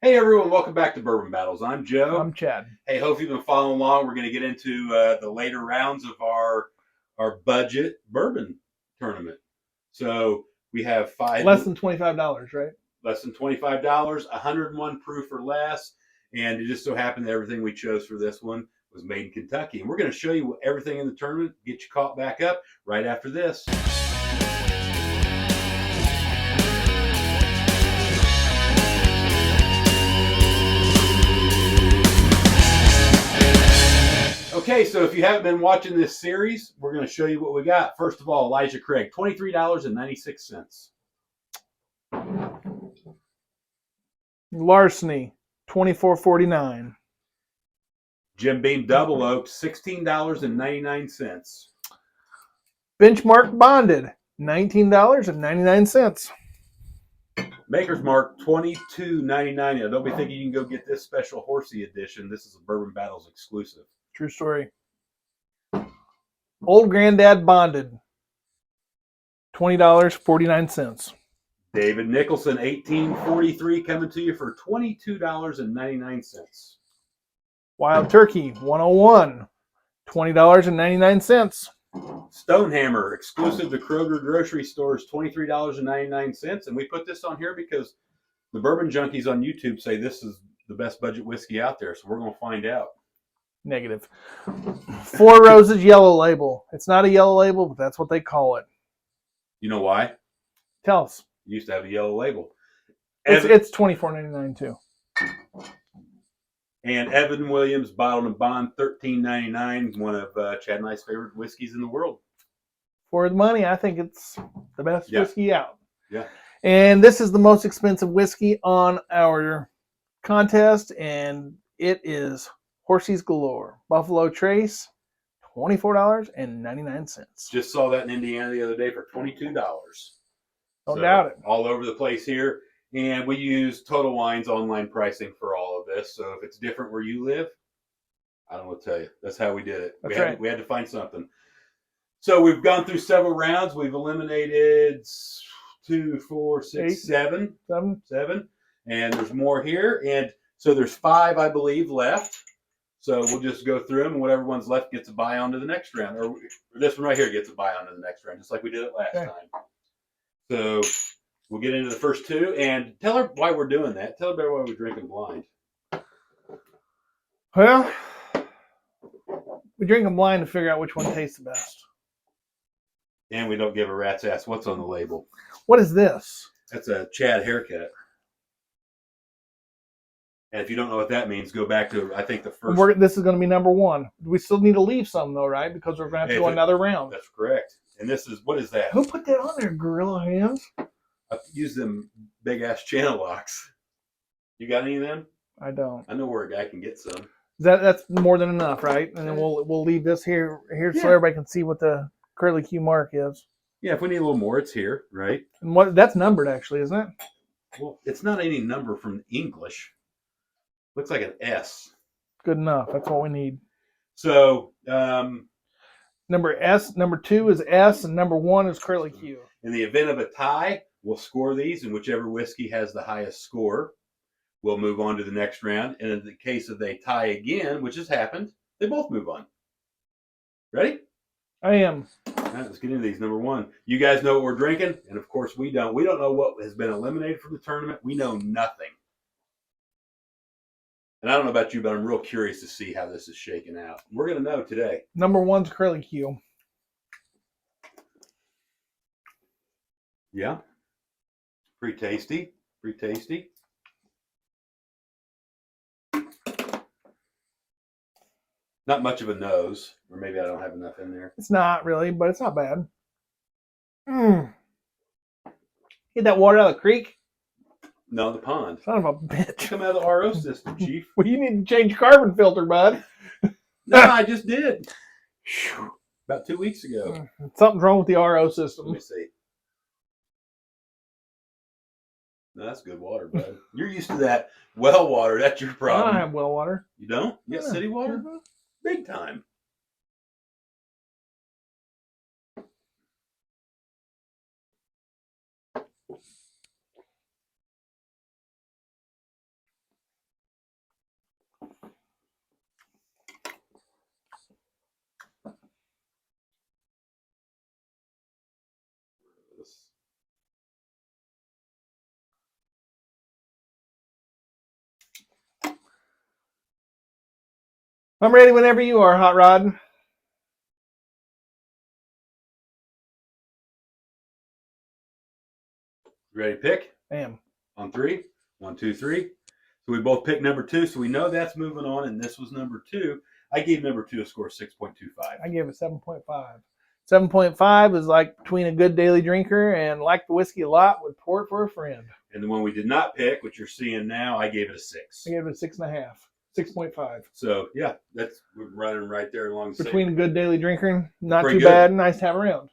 Hey everyone, welcome back to Bourbon Battles. I'm Joe. I'm Chad. Hey, hope you've been following along. We're going to get into the later rounds of our budget bourbon tournament. So we have Less than $25, right? less than $25, 101 proof or less, and it just so happened that everything we chose for this one was made in Kentucky. And we're going to show you everything in the tournament, get you caught back up right after this. Okay, so if you haven't been watching this series, we're going to show you what we got. First of all, Elijah Craig, $23.96. Larceny, $24.49. Jim Beam Double Oak, $16.99. Benchmark Bonded, $19.99. Maker's Mark, $22.99. Now, don't be thinking you can go get this special Horsey edition. This is a Bourbon Battles exclusive. True story. Old Granddad Bonded, $20.49. David Nicholson, 1843, coming to you for $22.99. Wild Turkey, 101, $20.99. Stonehammer, exclusive to Kroger grocery stores, $23.99. And we put this on here because the Bourbon Junkies on YouTube say this is the best budget whiskey out there. So we're going to find out. Negative. Four Roses Yellow Label. It's not a yellow label, but that's what they call it. You know why? Tell us. It used to have a yellow label. It's $24.99 too. And Evan Williams, Bottled and Bond, $13.99. One of Chad and I's favorite whiskeys in the world. For the money, I think it's the best whiskey out. Yeah. And this is the most expensive whiskey on our contest, and it is Horsey's Galore. Buffalo Trace, $24.99. Just saw that in Indiana the other day for $22. Don't doubt it. All over the place here. And we use Total Wine's online pricing for all of this. So if it's different where you live, I don't know what to tell you. That's how we did it. We had to find something. So we've gone through several rounds. We've eliminated 2, 4, 6, 7. And there's more here. And so there's 5, I believe, left. So we'll just go through them, and whatever one's left gets a bye on to the next round. Or this one right here gets a bye on to the next round, just like we did it last time. So we'll get into the first 2, and tell her why we're doing that. Tell everybody why we're drinking blind. Well, we drink them blind to figure out which one tastes the best. And we don't give a rat's ass what's on the label. What is this? That's a Chad haircut. And if you don't know what that means, go back to, I think, the first. This is going to be number 1. We still need to leave some, though, right? Because we're going to have to go another round. That's correct. And this is, what is that? Who put that on there, Gorilla Hands? I use them big-ass channel locks. You got any of them? I don't. I know where a guy can get some. That's more than enough, right? And then we'll leave this here so everybody can see what the curly Q mark is. Yeah, if we need a little more, it's here, right? And that's numbered, actually, isn't it? Well, it's not any number from English. Looks like an S. Good enough. That's what we need. So, number 2 is S, and number 1 is curly Q. In the event of a tie, we'll score these, and whichever whiskey has the highest score will move on to the next round. And in the case of they tie again, which has happened, they both move on. Ready? I am. All right, let's get into these. Number 1, you guys know what we're drinking, and of course we don't. We don't know what has been eliminated from the tournament. We know nothing. And I don't know about you, but I'm real curious to see how this is shaking out. We're going to know today. Number 1's curly Q. Yeah. Pretty tasty. Pretty tasty. Not much of a nose. Or maybe I don't have enough in there. It's not really, but it's not bad. Get that water out of the creek? No, the pond. Son of a bitch. Come out of the RO system, Chief. Well, you need to change carbon filter, bud. No, I just did. About 2 weeks ago. Something's wrong with the RO system. Let me see. No, that's good water, bud. You're used to that well water. That's your problem. I don't have well water. You don't? You got city water? Mm-hmm. Big time. I'm ready whenever you are, Hot Rod. Ready to pick? I am. On 3. 1, 2, 3. So we both picked number 2, so we know that's moving on, and this was number 2. I gave number 2 a score of 6.25. I gave it 7.5. 7.5 is like between a good daily drinker and like the whiskey a lot, would pour it for a friend. And the one we did not pick, which you're seeing now, I gave it a 6. I gave it a 6.5. 6.5. So yeah, we're running right there along the between same. a good daily drinker, not Pretty too good. bad, nice to have around.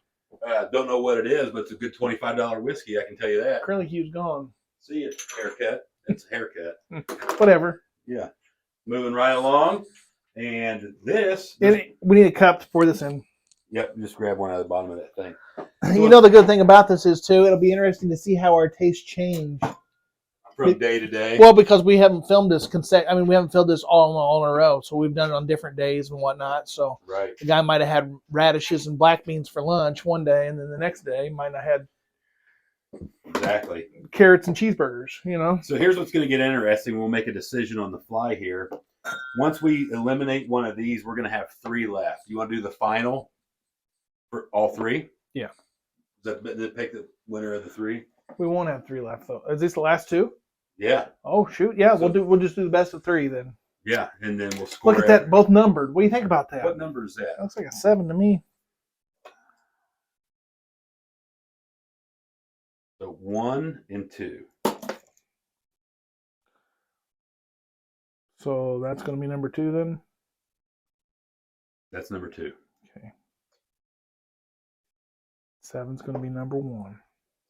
Don't know what it is, but it's a good $25 whiskey. I can tell you that. Curly hue's gone. See it, haircut. It's a haircut. Whatever. Yeah, moving right along, and this. We need a cup to pour this in. Yep, just grab one out of the bottom of that thing. You know the good thing about this is too, it'll be interesting to see how our tastes change from day to day. Well, because we haven't filmed this we haven't filmed this all in a row, so we've done it on different days and whatnot. So right. The guy might have had radishes and black beans for lunch one day, and then the next day he might not have exactly carrots and cheeseburgers. You know. So here's what's going to get interesting. We'll make a decision on the fly here. Once we eliminate one of these, we're going to have 3 left. You want to do the final for all 3? Yeah. Does that pick the winner of the 3? We won't have 3 left though. Is this the last 2? Yeah. Oh shoot! Yeah, so, we'll just do the best of 3 then. Yeah, and then we'll score. Look at that, both numbered. What do you think about that? What number is that? That looks like a 7 to me. So 1 and 2. So that's going to be number 2 then. That's number 2. Okay. 7's going to be number 1. Is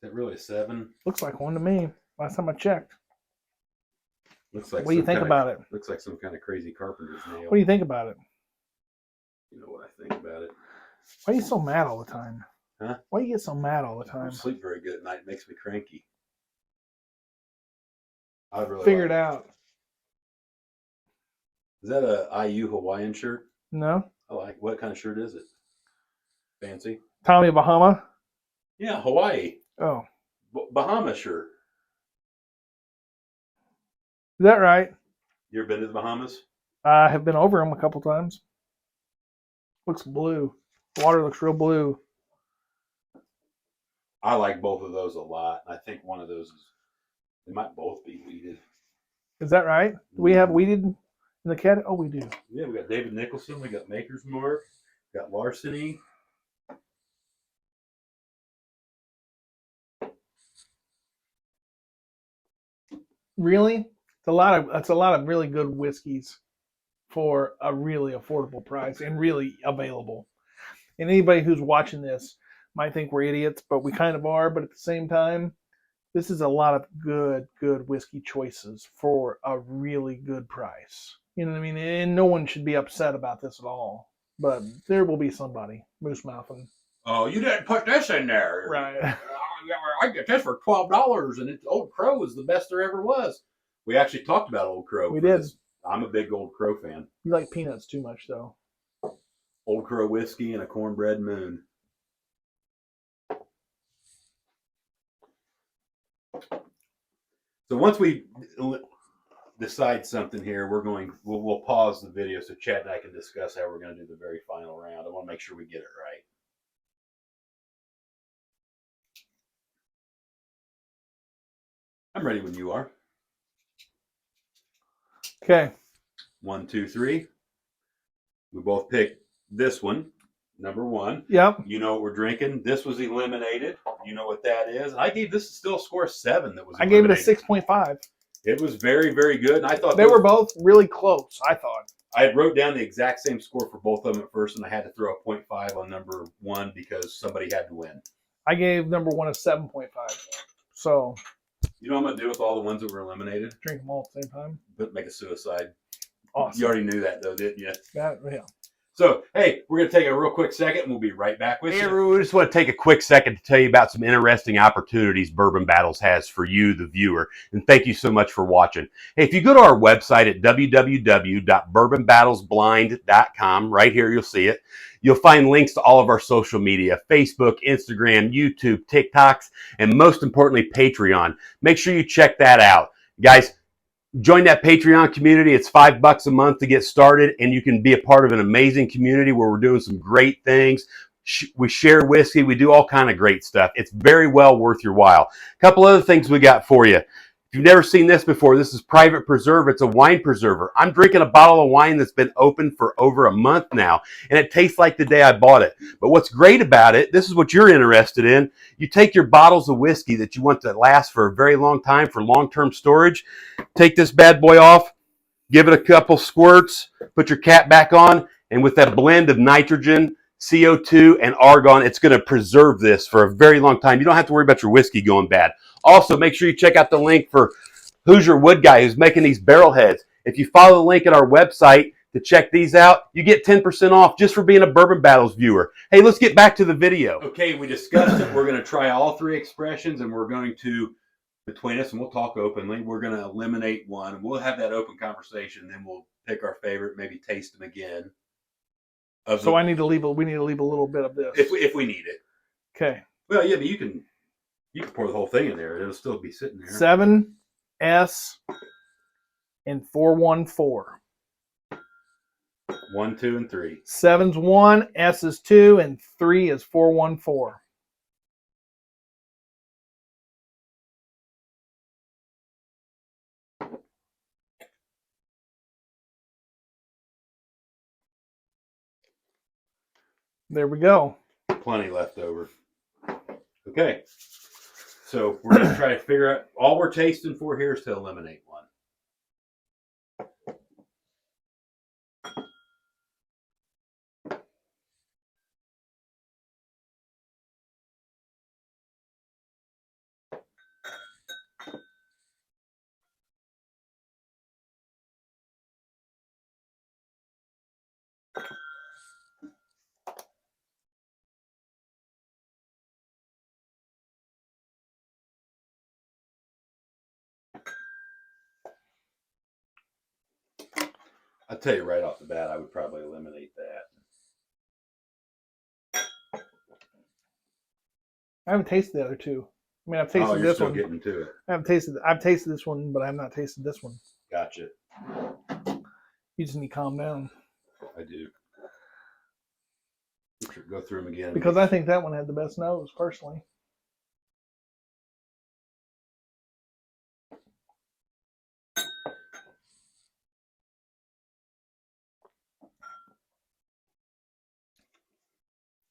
that really a 7? Looks like 1 to me. Last time I checked. Looks like. What do you think about it? Looks like some kind of crazy carpenter's nail. What do you think about it? You know what I think about it. Why are you so mad all the time? Huh? Why do you get so mad all the I time? don't sleep very good at night. It makes me cranky. I'd really figure it out. Is that a IU Hawaiian shirt? No. I like. What kind of shirt is it? Fancy. Tommy Bahama. Yeah, Hawaii. Oh. Bahama shirt. Is that right? You ever been to the Bahamas? I have been over them a couple times. Looks blue. Water looks real blue. I like both of those a lot. I think one of those they might both be weeded. Is that right? Do we have weeded in the cat? Oh, we do. Yeah, we got David Nicholson. We got Maker's Mark. We got Larceny. Really? That's a lot of really good whiskeys for a really affordable price and really available. And anybody who's watching this might think we're idiots, but we kind of are. But at the same time, this is a lot of good whiskey choices for a really good price. You know what I mean? And no one should be upset about this at all. But there will be somebody moose mouthing. Oh, you didn't put this in there, right? I get this for $12, and Old Crow is the best there ever was. We actually talked about Old Crow. We did. I'm a big Old Crow fan. You like peanuts too much, though. Old Crow whiskey and a cornbread moon. So once we decide something here, we'll pause the video so Chad and I can discuss how we're going to do the very final round. I want to make sure we get it right. I'm ready when you are. Okay. 1, 2, 3. We both picked this one, number 1. Yep. You know what we're drinking. This was eliminated. You know what that is. And I gave this still a score of 7. That was. I gave it a 6.5. It was very, very good. And I thought they were both really close. I thought. I wrote down the exact same score for both of them at first, and I had to throw a 0.5 on number 1 because somebody had to win. I gave number 1 a 7.5. So. You know what I'm going to do with all the ones that were eliminated? Drink them all at the same time. But make a suicide. Awesome. You already knew that, though, didn't you? Yeah. So, hey, we're going to take a real quick second, and we'll be right back with you. Hey, everyone, we just want to take a quick second to tell you about some interesting opportunities Bourbon Battles has for you, the viewer. And thank you so much for watching. Hey, if you go to our website at www.bourbonbattlesblind.com, right here you'll see it. You'll find links to all of our social media, Facebook, Instagram, YouTube, TikToks, and most importantly, Patreon. Make sure you check that out. Guys, join that Patreon community. It's $5 a month to get started, and you can be a part of an amazing community where we're doing some great things. We share whiskey. We do all kind of great stuff. It's very well worth your while. A couple other things we got for you. If you've never seen this before, this is Private Preserve. It's a wine preserver. I'm drinking a bottle of wine that's been open for over a month now, and it tastes like the day I bought it. But what's great about it, this is what you're interested in. You take your bottles of whiskey that you want to last for a very long time for long-term storage, take this bad boy off, give it a couple squirts, put your cap back on, and with that blend of nitrogen, CO2, and argon, it's going to preserve this for a very long time. You don't have to worry about your whiskey going bad. Also, make sure you check out the link for Hoosier Wood Guy, who's making these barrel heads. If you follow the link at our website to check these out, you get 10% off just for being a Bourbon Battles viewer. Hey, let's get back to the video. Okay, we discussed it. We're going to try all three expressions, and we're going to, between us, and we'll talk openly, we're going to eliminate one, and we'll have that open conversation, then we'll pick our favorite, maybe taste them again. So we need to leave a little bit of this. If we need it. Okay. Well, yeah, but you can pour the whole thing in there. It'll still be sitting there. 7, S, and 414. 1, 2, and 3. 7's 1, S is 2, and 3 is 414. There we go. Plenty left over. Okay. So we're going to try to figure out, all we're tasting for here is to eliminate one. I'll tell you right off the bat, I would probably eliminate that. I haven't tasted the other two. I mean, I've tasted you're this still one. Getting to it. I've tasted this one, but I've not tasted this one. Gotcha. You just need to calm down. I do. Go through them again. Because I think that one had the best nose, personally.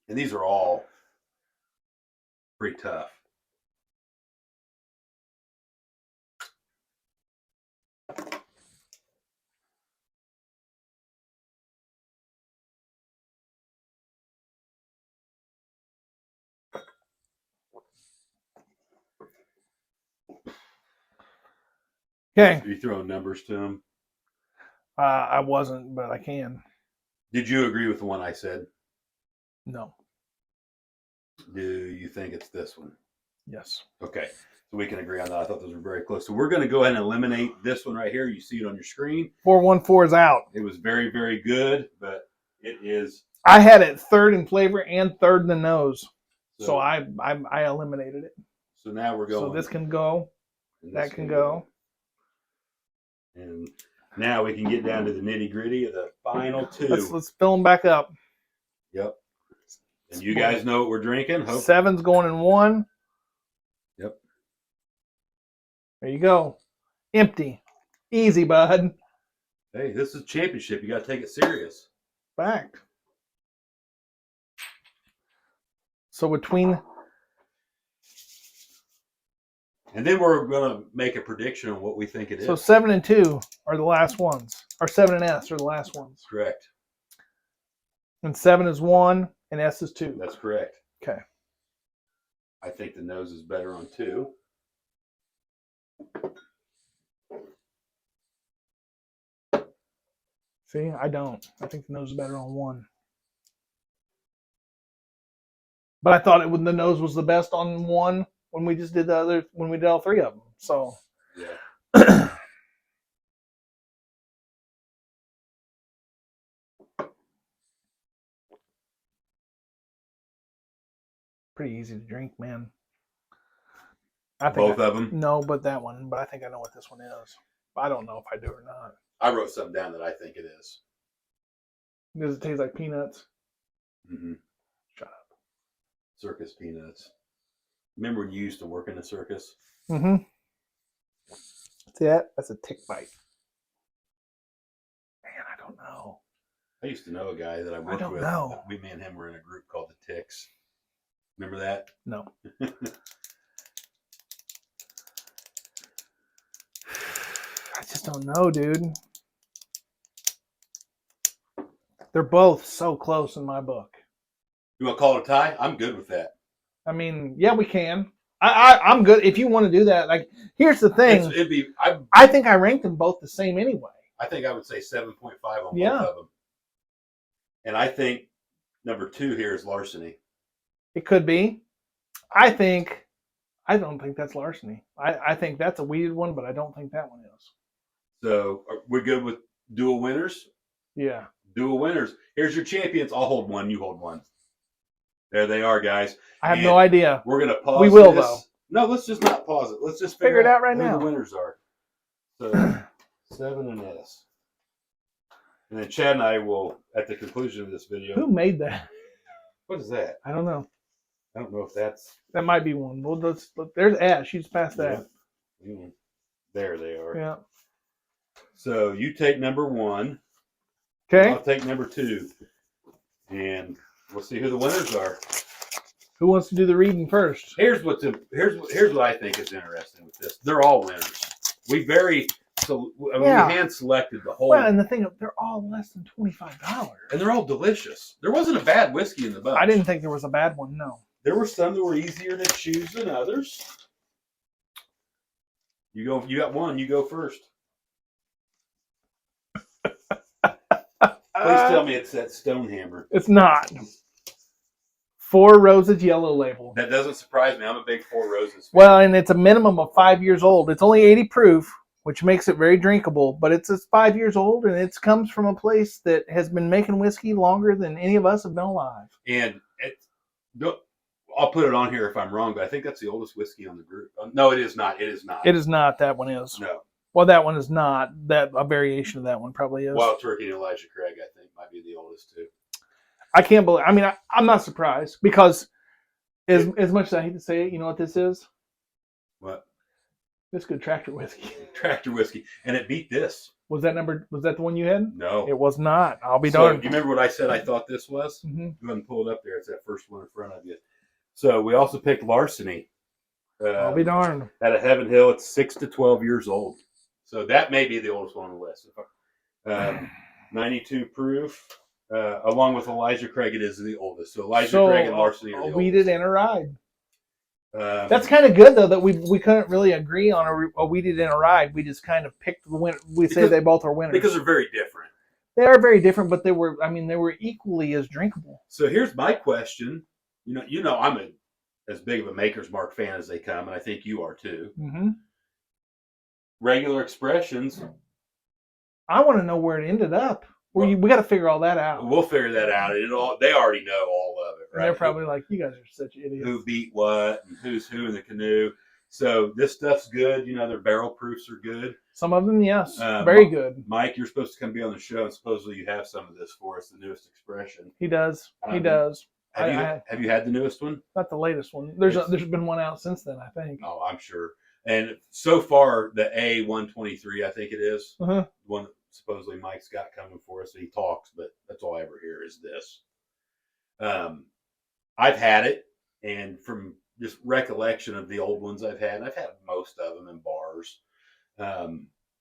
And these are all pretty tough. Okay. Are you throwing numbers to them? I wasn't, but I can. Did you agree with the one I said? No. Do you think it's this one? Yes. Okay. So we can agree on that. I thought those were very close. So we're going to go ahead and eliminate this one right here. You see it on your screen. 414 is out. It was very, very good, but it is. I had it third in flavor and third in the nose. So I eliminated it. So now we're going. So this can go. That can go. And now we can get down to the nitty gritty of the final two. Let's fill them back up. Yep. And you guys know what we're drinking? 7's going in 1. Yep. There you go. Empty. Easy, bud. Hey, this is championship. You got to take it serious. Fact. So between... And then we're going to make a prediction on what we think it is. So 7 and 2 are the last ones. Or 7 and S are the last ones. Correct. And 7 is 1 and S is 2. That's correct. Okay. I think the nose is better on 2. See, I don't. I think the nose is better on 1. But I thought the nose was the best on 1 when we just did when we did all 3 of them. So yeah. Pretty easy to drink, man. Both of them? No, but that one. But I think I know what this one is. I don't know if I do or not. I wrote something down that I think it is. Does it taste like peanuts? Mm-hmm. Shut up. Circus peanuts. Remember when you used to work in a circus? Mm-hmm. See that? That's a tick bite. Man, I don't know. I used to know a guy that I worked don't with. know. Me and him were in a group called the Ticks. Remember that? No. I just don't know, dude. They're both so close in my book. You want to call it a tie? I'm good with that. I mean, yeah, we can. I'm good. If you want to do that, like, here's the thing. I think I ranked them both the same anyway. I think I would say 7.5 on Yeah. both of them. And I think number 2 here is larceny. It could be. I don't think that's larceny. I think that's a weeded one, but I don't think that one is. So we're good with dual winners? Yeah. Dual winners. Here's your champions. I'll hold one. You hold one. There they are, guys. I have no idea. We're going to pause. We will, this. though. No, let's just not pause it. Let's just figure it out right who now. the winners are. So 7 and S. And then Chad and I will, at the conclusion of this video. Who made that? What is that? I don't know. I don't know if that's. That might be one. Well, there's Ash. She's past that. Yeah. There they are. Yeah. So you take number 1. Okay. I'll take number 2. And we'll see who the winners are. Who wants to do the reading first? Here's what I think is interesting with this. They're all winners. We hand selected the whole. Well, and the thing, they're all less than $25. And they're all delicious. There wasn't a bad whiskey in the bunch. I didn't think there was a bad one, no. There were some that were easier to choose than others. You got one, you go first. Please tell me it's that Stonehammer. It's not. Four Roses Yellow Label. That doesn't surprise me. I'm a big Four Roses fan. Well, and it's a minimum of 5 years old. It's only 80 proof, which makes it very drinkable, but it's 5 years old, and it comes from a place that has been making whiskey longer than any of us have been alive. And I'll put it on here if I'm wrong, but I think that's the oldest whiskey on the group. No, it is not. It is not. It is not. That one is. No. Well, that one is not. A variation of that one probably is. Wild Turkey and Elijah Craig, I think, might be the oldest too. I can't believe. I mean, I'm not surprised because, as much as I hate to say it, you know what this is? What? This good tractor whiskey. Tractor whiskey, and it beat this. Was that the one you had? No, it was not. I'll be darned. Do you remember what I said? I thought this was. Mm-hmm. Go ahead and pull it up there. It's that first one in front of you. So we also picked Larceny. I'll be darned. Out of Heaven Hill, it's 6 to 12 years old. So that may be the oldest one on the list. 92 proof. Along with Elijah Craig, it is the oldest. So Elijah Craig and Larceny are the weeded oldest. and a ride. That's kind of good though that we couldn't really agree on a weeded and a ride. We just kind of picked the winner. Say they both are winners because they're very different. They are very different, but they were equally as drinkable. So here's my question. You know, I'm as big of a Maker's Mark fan as they come, and I think you are too. Mm-hmm. Regular expressions. I want to know where it ended up. We got to figure all that out. We'll figure that out. They already know all of it, right? And they're probably like, "You guys are such idiots." Who beat what and who's who in the canoe? So this stuff's good. Their barrel proofs are good. Some of them, yes, very good. Mike, you're supposed to come be on the show, and supposedly you have some of this for us, the newest expression. He does. He does. Have you had the newest one? Not the latest one. There's been one out since then, I think. Oh, I'm sure. And so far, the A123, I think it is, one that supposedly Mike's got coming for us. He talks, but that's all I ever hear is this. I've had it, and from just recollection of the old ones I've had most of them in bars.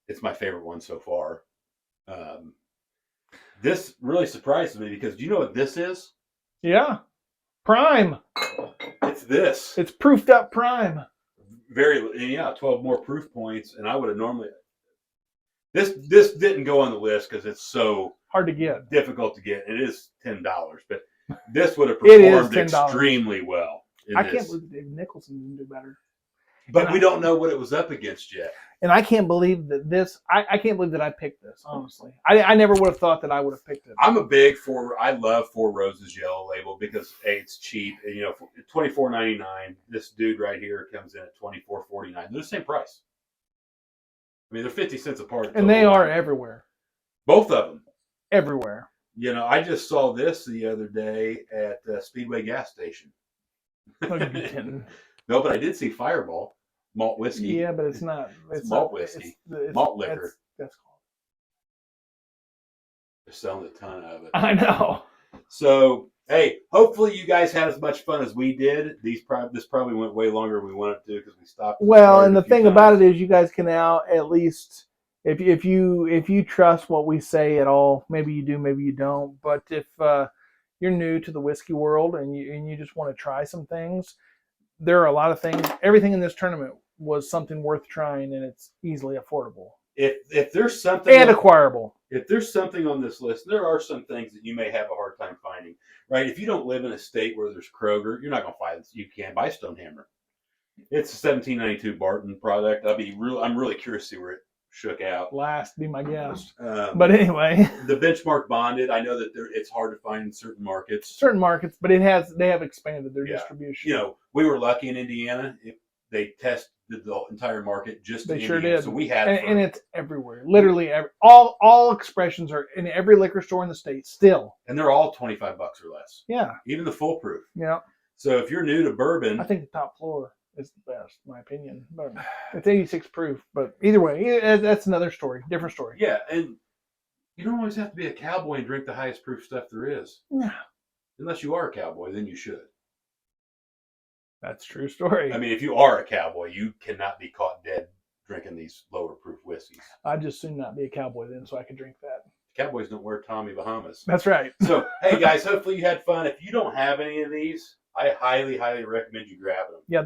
It's my favorite one so far. This really surprised me because do you know what this is? Yeah. Prime. It's this. It's proofed up prime. 12 more proof points, and I would have normally. This didn't go on the list because it's so hard to get, difficult to get. It is $10, but this would have performed extremely well. I can't believe David Nicholson didn't do better. But we don't know what it was up against yet. And I can't believe that I can't believe that I picked this, honestly. I never would have thought that I would have picked it. I love Four Roses Yellow Label because it's cheap. And, $24.99. This dude right here comes in at $24.49. They're the same price. I mean, they're 50 cents apart. And they are everywhere. Both of them. Everywhere. You know, I just saw this the other day at Speedway gas station. No, you didn't. No, but I did see Fireball malt whiskey. Yeah, but it's not. It's malt not, whiskey. It's malt liquor. That's called. They're selling a ton of it. I know. So, hey, hopefully you guys had as much fun as we did. This probably went way longer than we wanted to because we stopped. Well, and the thing about it is, you guys can now at least, if you trust what we say at all, maybe you do, maybe you don't. But if you're new to the whiskey world and you just want to try some things, there are a lot of things. Everything in this tournament was something worth trying, and it's easily affordable. If there's something and acquirable. If there's something on this list, there are some things that you may have a hard time finding, right? If you don't live in a state where there's Kroger, you're not going to find this. You can't buy Stonehammer. It's a 1792 Barton product. I'm really curious to see where it shook out. Last, be my guest. But anyway, the benchmark bonded. I know that it's hard to find in certain markets. But they have expanded their distribution. You know, we were lucky in Indiana. They tested the entire market just they in sure Indiana. did. So we had and it's everywhere. Literally all expressions are in every liquor store in the state still. And they're all $25 or less. Yeah. Even the full proof. Yeah. So if you're new to bourbon, I think the top floor is the best, in my opinion. But it's 86 proof. But either way, that's another story, different story. Yeah, and you don't always have to be a cowboy and drink the highest proof stuff there is. Yeah. Unless you are a cowboy, then you should. That's a true story. I mean, if you are a cowboy, you cannot be caught dead drinking these lower proof whiskeys. I'd just soon not be a cowboy then, so I could drink that. Cowboys don't wear Tommy Bahamas. That's right. So, hey guys, hopefully you had fun. If you don't have any of these, I highly, highly recommend you grabbing them. Yeah,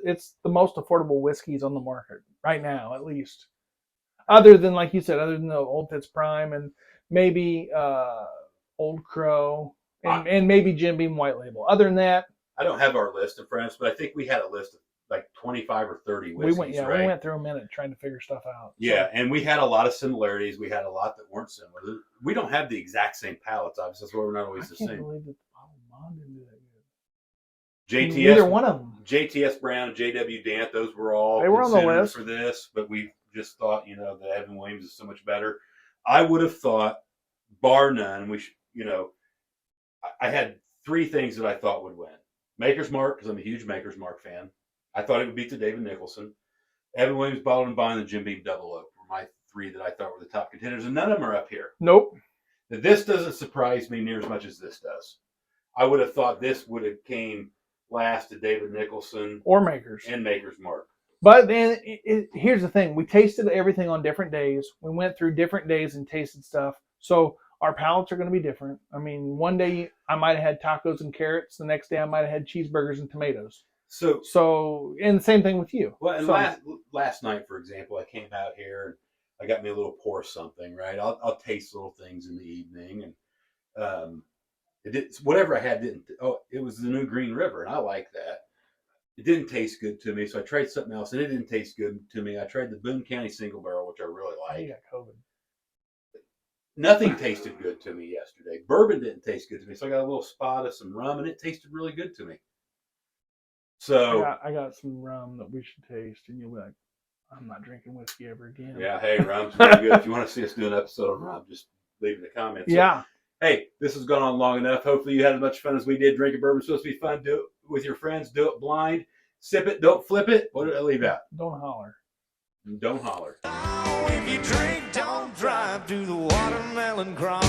it's the most affordable whiskeys on the market right now, at least. Other than, like you said, other than the Old Fitz Prime and maybe Old Crow and maybe Jim Beam White Label. Other than that, I don't have our list of friends, but I think we had a list of like 25 or 30 whiskeys. We went through a minute trying to figure stuff out. Yeah, and we had a lot of similarities. We had a lot that weren't similar. We don't have the exact same palates, obviously. That's why we're not always the same. I can't believe that the bottle bond didn't do that good. JTS, Neither one of them. JTS Brown and JW Dant, those were all they were on the list for this, but we just thought, that Evan Williams is so much better. I would have thought, bar none, I had three things that I thought would win. Maker's Mark, because I'm a huge Maker's Mark fan. I thought it would beat the David Nicholson. Evan Williams, Bottled and Bond, and Jim Beam Double Oak were my three that I thought were the top contenders, and none of them are up here. Nope. Now, this doesn't surprise me near as much as this does. I would have thought this would have came last to David Nicholson or Maker's and Maker's Mark. But then here's the thing: we tasted everything on different days. We went through different days and tasted stuff, so our palates are going to be different. I mean, one day I might have had tacos and carrots. The next day I might have had cheeseburgers and tomatoes. So and the same thing with you. Well, and last night, for example, I came out here and I got me a little pour something. Right, I'll taste little things in the evening, and whatever I had didn't. Oh, it was the new Green River, and I like that. It didn't taste good to me, so I tried something else, and it didn't taste good to me. I tried the Boone County Single Barrel, which I really like. You got COVID. Nothing tasted good to me yesterday. Bourbon didn't taste good to me, so I got a little spot of some rum, and it tasted really good to me. So I got some rum that we should taste, and you'll be like, I'm not drinking whiskey ever again. Yeah, hey, rum's really good. If you want to see us do an episode of rum, just leave in the comments. Yeah. So, hey, this has gone on long enough. Hopefully you had as much fun as we did. Drinking bourbon is supposed to be fun. Do it with your friends. Do it blind. Sip it. Don't flip it. What did I leave out? Don't holler. Don't holler. Oh, if you drink, don't drive to the watermelon crawl.